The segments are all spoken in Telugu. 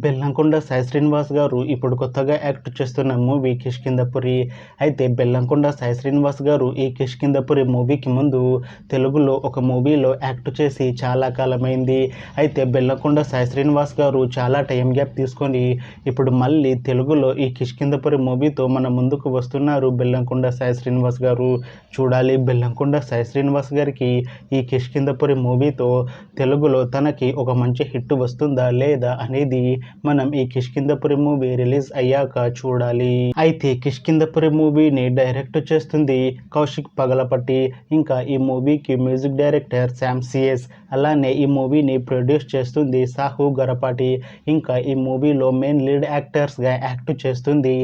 బెల్లంకొండ సాయి శ్రీనివాస్ గారు ఇప్పుడు కొత్తగా యాక్ట్ చేస్తున్న మూవీ కిష్కింధపురి. అయితే బెల్లంకొండ సాయి శ్రీనివాస్ గారు ఈ కిష్కింధపురి మూవీకి ముందు తెలుగులో ఒక మూవీలో యాక్ట్ చేసి చాలా కాలమైంది. అయితే బెల్లంకొండ సాయి శ్రీనివాస్ గారు చాలా టైం గ్యాప్ తీసుకొని ఇప్పుడు మళ్ళీ తెలుగులో ఈ కిష్కింధపురి మూవీతో మన ముందుకు వస్తున్నారు బెల్లంకొండ సాయి శ్రీనివాస్ గారు. చూడాలి బెల్లంకొండ సాయి శ్రీనివాస్ గారికి ఈ కిష్కింధపురి మూవీతో తెలుగులో తనకి ఒక మంచి హిట్ వస్తుందా లేదా అనేది మనం ఈ కిష్కింధపురి మూవీ రిలీజ్ అయ్యాక చూడాలి. అయితే కిష్కింధపురి మూవీని డైరెక్ట్ చేస్తుంది కౌశిక్ పగలపట్టి. ఇంకా ఈ మూవీకి మ్యూజిక్ డైరెక్టర్ శామ్ సిఎస్. అలానే ఈ మూవీని ప్రొడ్యూస్ చేస్తుంది సాహు గరపాటి. ఇంకా ఈ మూవీలో మెయిన్ లీడ్ యాక్టర్స్గా యాక్ట్ చేస్తుంది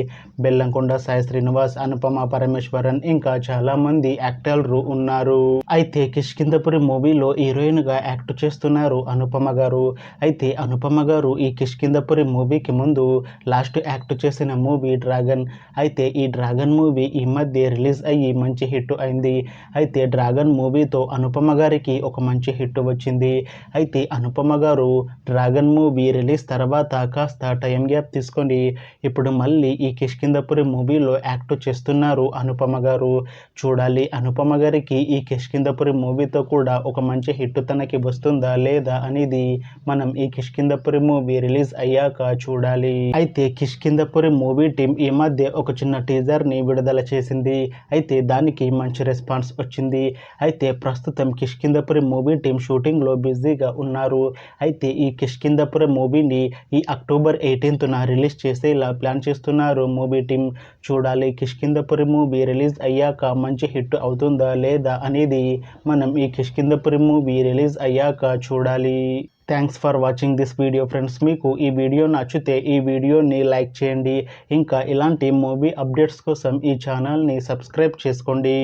బెల్లంకొండ సాయి శ్రీనివాస్, అనుపమ పరమేశ్వరన్, ఇంకా చాలా మంది యాక్టర్లు ఉన్నారు. అయితే కిష్కింధపురి మూవీలో హీరోయిన్గా యాక్ట్ చేస్తున్నారు అనుపమ గారు. అయితే అనుపమ గారు ఈ కిష్కింధపురి మూవీకి ముందు లాస్ట్ యాక్ట్ చేసిన మూవీ డ్రాగన్. అయితే ఈ డ్రాగన్ మూవీ ఈ మధ్య రిలీజ్ అయ్యి మంచి హిట్ అయింది. అయితే డ్రాగన్ మూవీతో అనుపమ గారికి ఒక మంచి హిట్ వచ్చింది. అయితే అనుపమ గారు డ్రాగన్ మూవీ రిలీజ్ తర్వాత కాస్త టైం గ్యాప్ తీసుకొని ఇప్పుడు మళ్ళీ ఈ కిష్కింధపురి మూవీలో యాక్ట్ చేస్తున్నారు అనుపమ గారు. చూడాలి అనుపమ గారికి ఈ కిష్కింధపురి మూవీతో కూడా ఒక మంచి హిట్ తనకి వస్తుందా లేదా అనేది మనం ఈ కిష్కింధపురి మూవీ రిలీజ్ అయ్యాక చూడాలి. అయితే కిష్కింధపురి మూవీ టీం ఈ మధ్య ఒక చిన్న టీజర్ ని విడుదల చేసింది. అయితే దానికి మంచి రెస్పాన్స్ వచ్చింది. అయితే ప్రస్తుతం కిష్కింధపురి మూవీ టీం షూటింగ్ లో బిజీగా ఉన్నారు. అయితే ఈ కిష్కింధపురి మూవీని ఈ అక్టోబర్ 18న రిలీజ్ చేసేలా ప్లాన్ చేస్తున్నారు మూవీ టీం. చూడాలి కిష్కింధపురి మూవీ రిలీజ్ అయ్యాక మంచి హిట్ అవుతుందా లేదా అనేది మనం ఈ కిష్కింధపురి మూవీ రిలీజ్ అయ్యాక చూడాలి. Thanks for watching this video friends. మీకు ఈ వీడియో నచ్చితే ఈ వీడియోని లైక్ చేయండి. ఇంకా ఇలాంటి మూవీ అప్డేట్స్ కోసం ఈ ఛానల్ని సబ్స్క్రైబ్ చేసుకోండి.